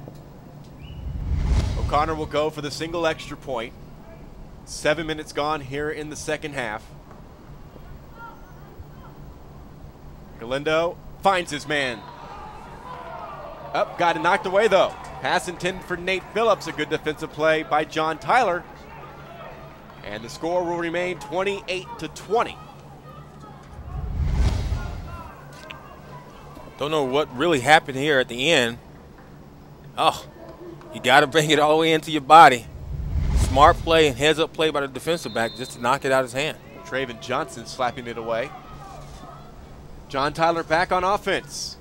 O'Connor will go for the single extra point. 7 minutes gone here in the second half. Galindo finds his man. Got it knocked away though. Pass intended for Nate Phillips. A good defensive play by John Tyler. And the score will remain 28-20. Don't know what really happened here at the end. Oh, you got to bring it all the way into your body. Smart play and heads-up play by the defensive back just to knock it out of his hand. Traven Johnson slapping it away. John Tyler back on offense.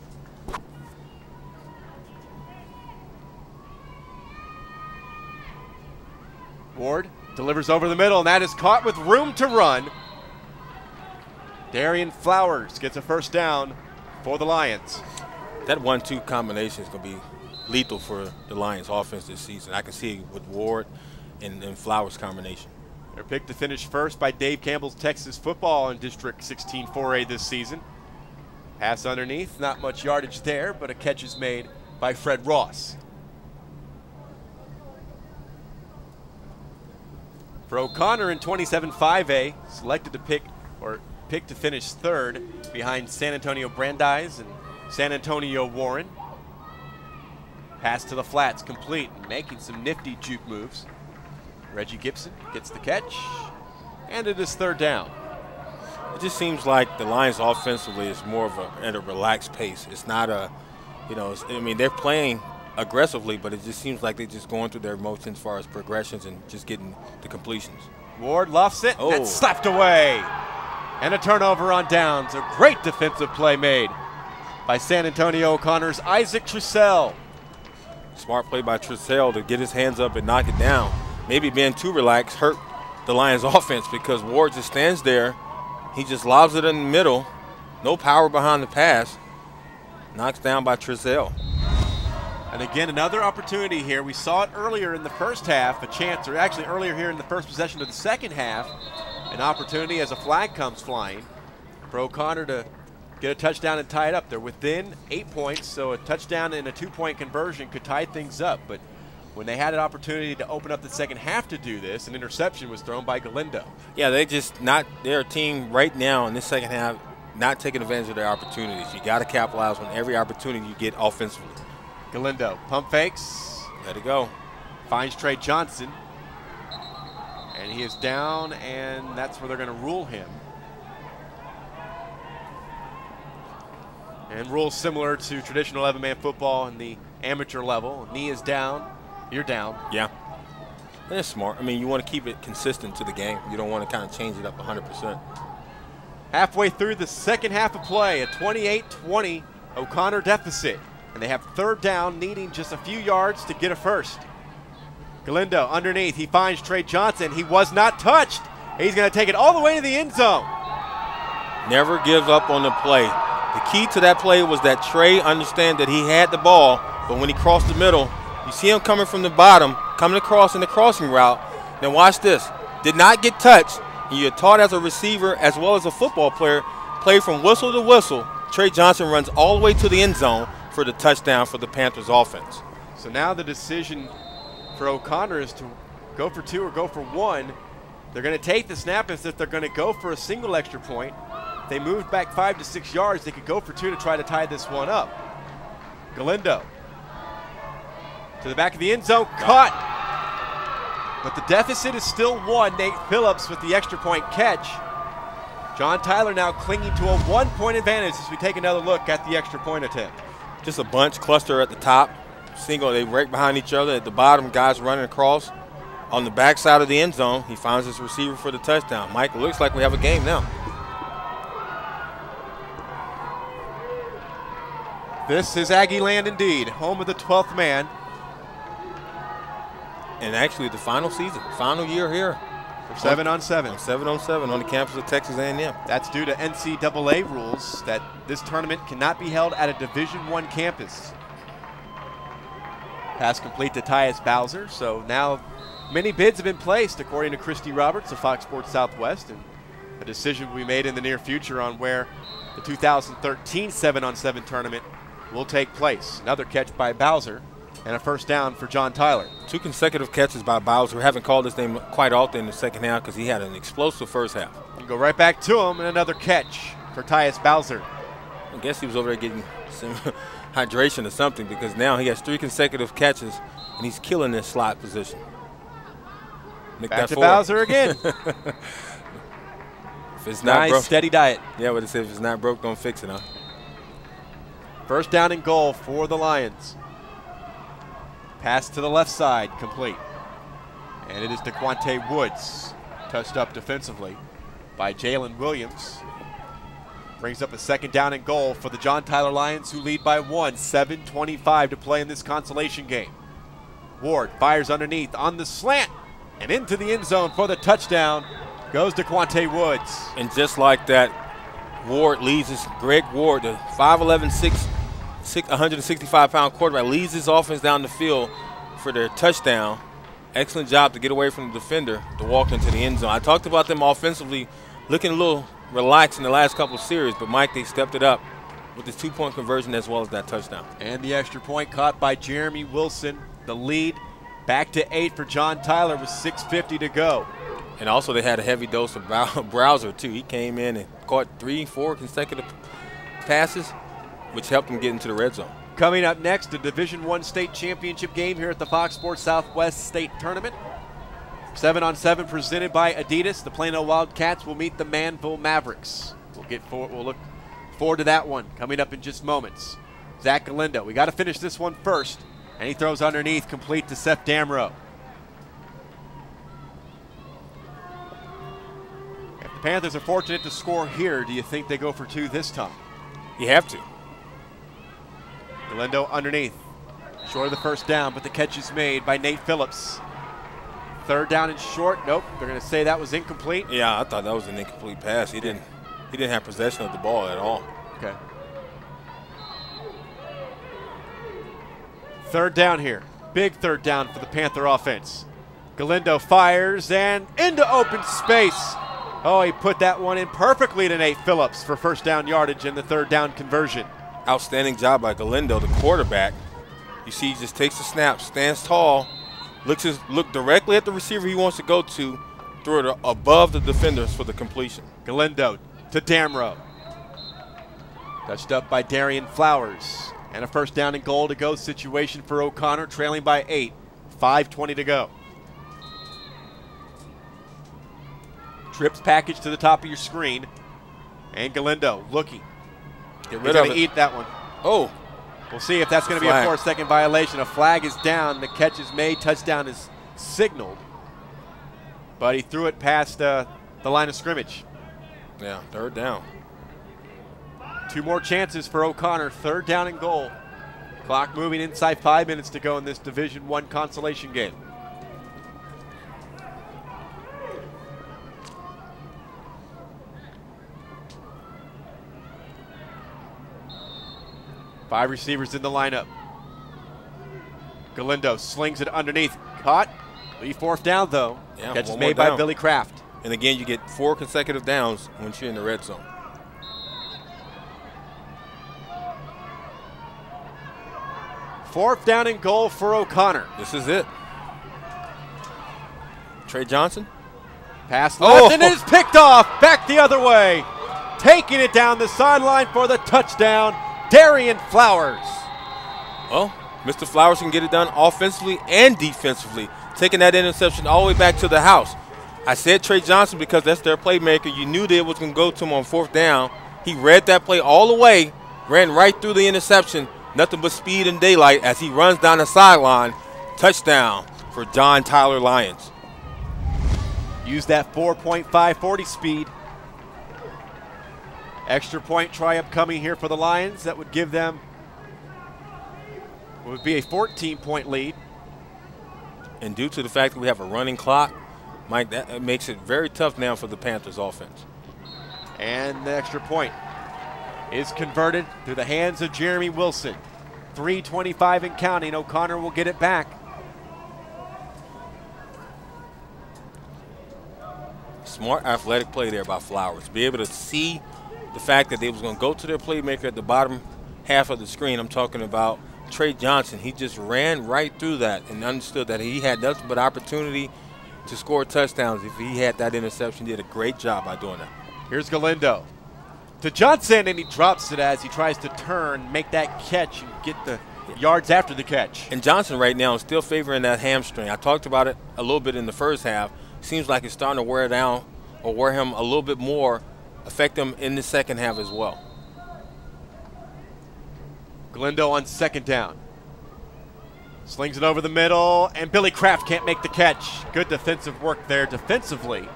Ward delivers over the middle, and that is caught with room to run. Darian Flowers gets a first down for the Lions. That 1-2 combination is going to be lethal for the Lions offense this season. I can see it with Ward and Flowers combination. They're picked to finish first by Dave Campbell's Texas football in District 16 4A this season. Pass underneath, not much yardage there, but a catch is made by Fred Ross. For O'Connor in 27 5A, selected to pick to finish third behind San Antonio Brandeis and San Antonio Warren. Pass to the flats, complete, making some nifty juke moves. Reggie Gibson gets the catch, and it is third down. It just seems like the Lions offensively is more of at a relaxed pace. It's not a, I mean, they're playing aggressively, but it just seems like they're just going through their motions as far as progressions and just getting the completions. Ward lofts it, and that's slapped away. And a turnover on downs. A great defensive play made by San Antonio O'Connor's Isaac Trussell. Smart play by Trussell to get his hands up and knock it down. Maybe being too relaxed hurt the Lions offense because Ward just stands there. He just lobs it in the middle. No power behind the pass. Knocks down by Trussell. And again, another opportunity here. We saw it earlier in the first half, a chance, or actually earlier here in the first possession of the second half, an opportunity as a flag comes flying for O'Connor to get a touchdown and tie it up. They're within 8 points, so a touchdown and a 2-point conversion could tie things up. But when they had an opportunity to open up the second half to do this, an interception was thrown by Galindo. Yeah, they're a team right now in this second half not taking advantage of their opportunities. You got to capitalize on every opportunity you get offensively. Galindo pump fakes. Let it go. Finds Trey Johnson. And he is down, and that's where they're going to rule him. And rules similar to traditional 11-man football in the amateur level. Knee is down, you're down. Yeah. That's smart. I mean, you want to keep it consistent to the game. You don't want to kind of change it up 100%. Halfway through the second half of play, a 28-20 O'Connor deficit. And they have third down, needing just a few yards to get a first. Galindo underneath. He finds Trey Johnson. He was not touched. He's going to take it all the way to the end zone. Never give up on the play. The key to that play was that Trey understand that he had the ball, but when he crossed the middle, you see him coming from the bottom, coming across in the crossing route. Now watch this. Did not get touched. You're taught as a receiver as well as a football player, play from whistle to whistle. Trey Johnson runs all the way to the end zone for the touchdown for the Panthers offense. So now the decision for O'Connor is to go for 2 or go for 1. They're going to take the snap as if they're going to go for a single extra point. If they moved back 5 to 6 yards, they could go for 2 to try to tie this one up. Galindo to the back of the end zone, caught. But the deficit is still 1. Nate Phillips with the extra point catch. John Tyler now clinging to a 1-point advantage as we take another look at the extra point attempt. Just a bunch cluster at the top. Single, they right behind each other. At the bottom, guys running across. On the backside of the end zone, he finds his receiver for the touchdown. Mike, it looks like we have a game now. This is Aggie land indeed, home of the 12th man. And actually the final season, final year here. For 7-on-7. 7-on-7 on the campus of Texas A&M. That's due to NCAA rules that this tournament cannot be held at a Division I campus. Pass complete to Tyus Bowser. So now many bids have been placed, according to Christy Roberts of Fox Sports Southwest, and a decision will be made in the near future on where the 2013 7-on-7 tournament will take place. Another catch by Bowser and a first down for John Tyler. 2 consecutive catches by Bowser. We haven't called his name quite often in the second half because he had an explosive first half. You go right back to him, and another catch for Tyus Bowser. I guess he was over there getting some hydration or something because now he has 3 consecutive catches and he's killing this slot position. Nick back to Bowser again. If it's not broke, steady diet. Yeah, but if it's not broke, don't fix it, huh? First down and goal for the Lions. Pass to the left side, complete. And it is DeQuante Woods, touched up defensively by Jalen Williams. Brings up a second down and goal for the John Tyler Lions, who lead by 1, 7:25 to play in this consolation game. Ward fires underneath on the slant and into the end zone for the touchdown goes DeQuante Woods. And just like that, Ward leads us, Greg Ward, the 5'11", 165-pound quarterback, leads his offense down the field for their touchdown. Excellent job to get away from the defender to walk into the end zone. I talked about them offensively looking a little relaxed in the last couple of series, but Mike, they stepped it up with this 2-point conversion as well as that touchdown. And the extra point caught by Jeremy Wilson. The lead back to 8 for John Tyler with 6:50 to go. And also they had a heavy dose of Browser too. He came in and caught 3-4 consecutive passes, which helped him get into the red zone. Coming up next, a Division I state championship game here at the Fox Sports Southwest State Tournament. 7-on-7 presented by Adidas. The Plano Wildcats will meet the Manville Mavericks. We'll look forward to that one coming up in just moments. Zach Galindo, we got to finish this one first, and he throws underneath, complete to Seth Damrow. If the Panthers are fortunate to score here, do you think they go for 2 this time? You have to. Galindo underneath, short of the first down, but the catch is made by Nate Phillips. 3rd down and short. Nope, they're going to say that was incomplete. Yeah, I thought that was an incomplete pass. He didn't have possession of the ball at all. Okay. 3rd down here. Big 3rd down for the Panther offense. Galindo fires and into open space. Oh, he put that one in perfectly to Nate Phillips for 1st down yardage and the 3rd down conversion. Outstanding job by Galindo, the quarterback. You see, he just takes the snap, stands tall, look directly at the receiver he wants to go to, throw it above the defenders for the completion. Galindo to Damrow. Touched up by Darian Flowers. And a 1st down and goal to go situation for O'Connor, trailing by 8. 5:20 to go. Trips package to the top of your screen. And Galindo looking. Get rid of it. Eat that one. Oh. We'll see if that's going to be a 4-second violation. A flag is down. The catch is made. Touchdown is signaled. But he threw it past the line of scrimmage. Yeah, 3rd down. 2 more chances for O'Connor. 3rd down and goal. Clock moving inside 5 minutes to go in this Division I consolation game. Five receivers in the lineup. Galindo slings it underneath. Caught. Be 4th down, though. Yeah, catch is made by Billy Kraft. And again, you get 4 consecutive downs once you're in the red zone. Fourth down and goal for O'Connor. This is it. Trey Johnson. Pass left, and it is picked off. Back the other way. Taking it down the sideline for the touchdown, Darian Flowers. Well, Mr. Flowers can get it done offensively and defensively, taking that interception all the way back to the house. I said Trey Johnson because that's their playmaker. You knew they was going to go to him on 4th down. He read that play all the way, ran right through the interception. Nothing but speed and daylight as he runs down the sideline. Touchdown for John Tyler Lions. Use that 4.540 speed. Extra point try upcoming here for the Lions. That would give them, would be a 14-point lead. And due to the fact that we have a running clock, Mike, that makes it very tough now for the Panthers offense. And the extra point is converted through the hands of Jeremy Wilson. 3:25 and counting. O'Connor will get it back. Smart athletic play there by Flowers. Be able to see the fact that they was going to go to their playmaker at the bottom half of the screen. I'm talking about Trey Johnson. He just ran right through that and understood that he had nothing but opportunity to score touchdowns if he had that interception. He did a great job by doing that. Here's Galindo to Johnson, and he drops it as he tries to turn, make that catch, and get the yards after the catch. And Johnson right now is still favoring that hamstring. I talked about it a little bit in the first half. Seems like it's starting to wear down or wear him a little bit more, affect him in the second half as well. Galindo on 2nd down. Slings it over the middle, and Billy Kraft can't make the catch. Good defensive work there defensively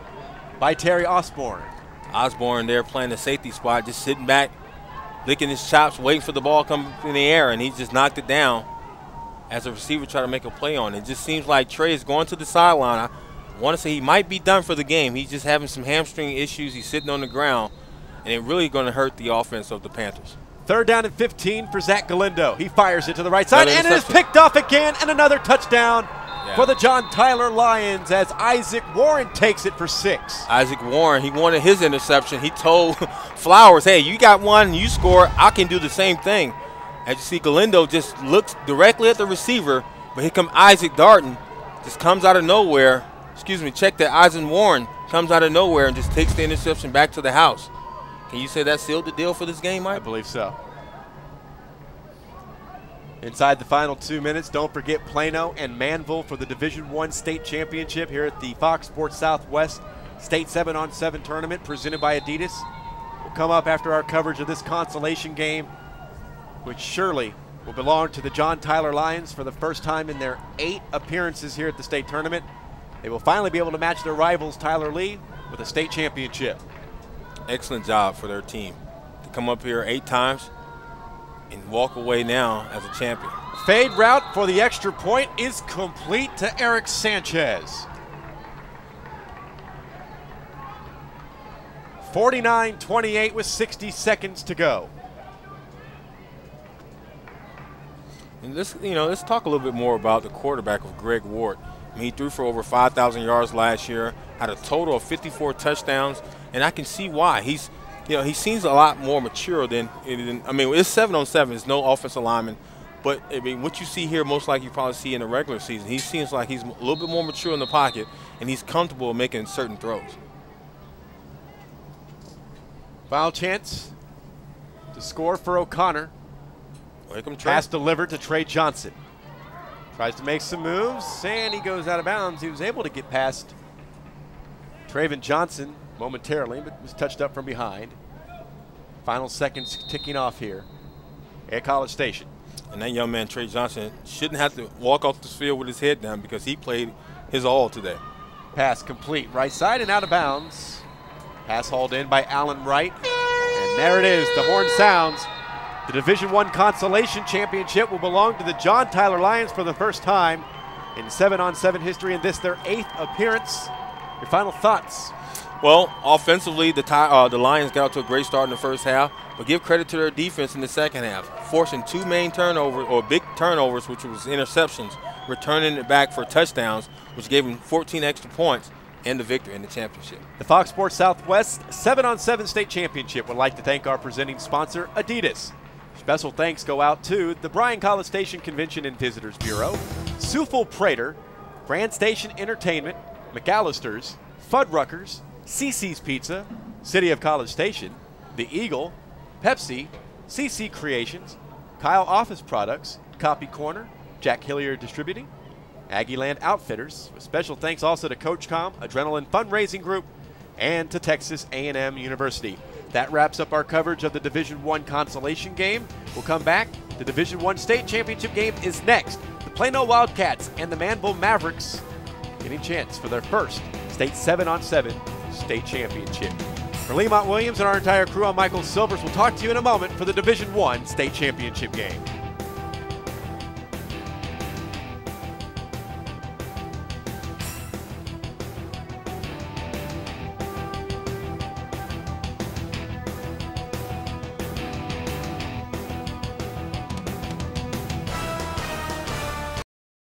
by Terry Osborne. Osborne there playing the safety spot, just sitting back, licking his chops, waiting for the ball to come in the air, and he just knocked it down as a receiver tried to make a play on it. It just seems like Trey is going to the sideline. I want to say he might be done for the game. He's just having some hamstring issues. He's sitting on the ground, and it's really going to hurt the offense of the Panthers. Third down and 15 for Zach Galindo. He fires it to the right side, Another and it is interception. picked off again, and another touchdown for the John Tyler Lions as Isaac Warren takes it for 6. Isaac Warren, he wanted his interception. He told Flowers, hey, you got one, you score, I can do the same thing. As you see, Galindo just looks directly at the receiver, but here comes Isaac Darton, just comes out of nowhere. Excuse me, check that. Isaac Warren comes out of nowhere and just takes the interception back to the house. Can you say that sealed the deal for this game, Mike? I believe so. Inside the final 2 minutes, don't forget Plano and Manville for the Division I state championship here at the Fox Sports Southwest State 7-on-7 tournament presented by Adidas. We'll come up after our coverage of this consolation game, which surely will belong to the John Tyler Lions for the first time in their 8 appearances here at the state tournament. They will finally be able to match their rivals Tyler Lee with a state championship. Excellent job for their team to come up here 8 times and walk away now as a champion. Fade route for the extra point is complete to Eric Sanchez. 49-28 with 60 seconds to go. And let's talk a little bit more about the quarterback of Greg Ward. I mean, he threw for over 5,000 yards last year, had a total of 54 touchdowns, and I can see why. He seems a lot more mature than I mean, it's 7-on-7. It's no offensive lineman. But, I mean, what you see here most likely you probably see in the regular season. He seems like he's a little bit more mature in the pocket, and he's comfortable making certain throws. Final chance to score for O'Connor. Here come Trey. Pass delivered to Trey Johnson. Tries to make some moves, and he goes out of bounds. He was able to get past Traven Johnson momentarily, but was touched up from behind. Final seconds ticking off here at College Station. And that young man, Trey Johnson, shouldn't have to walk off the field with his head down because he played his all today. Pass complete, right side and out of bounds. Pass hauled in by Allen Wright. And there it is, the horn sounds. The Division I Consolation Championship will belong to the John Tyler Lions for the first time in 7-on-7 history, and this their 8th appearance. Your final thoughts? Well, offensively, the Lions got out to a great start in the first half, but give credit to their defense in the second half, forcing 2 main turnovers, or big turnovers, which was interceptions, returning it back for touchdowns, which gave them 14 extra points and the victory in the championship. The Fox Sports Southwest 7-on-7 State Championship would like to thank our presenting sponsor, Adidas. Special thanks go out to the Bryan College Station Convention and Visitors Bureau, Sufel Prater, Grand Station Entertainment, McAllister's, Fuddruckers, CC's Pizza, City of College Station, The Eagle, Pepsi, CC Creations, Kyle Office Products, Copy Corner, Jack Hilliard Distributing, Aggieland Outfitters, with special thanks also to CoachCom, Adrenaline Fundraising Group, and to Texas A&M University. That wraps up our coverage of the Division I Consolation game. We'll come back. The Division I State Championship game is next. The Plano Wildcats and the Manville Mavericks getting a chance for their first State 7-on-7 State Championship. For Lemont Williams and our entire crew, I'm Michael Silvers. We'll talk to you in a moment for the Division I State Championship game.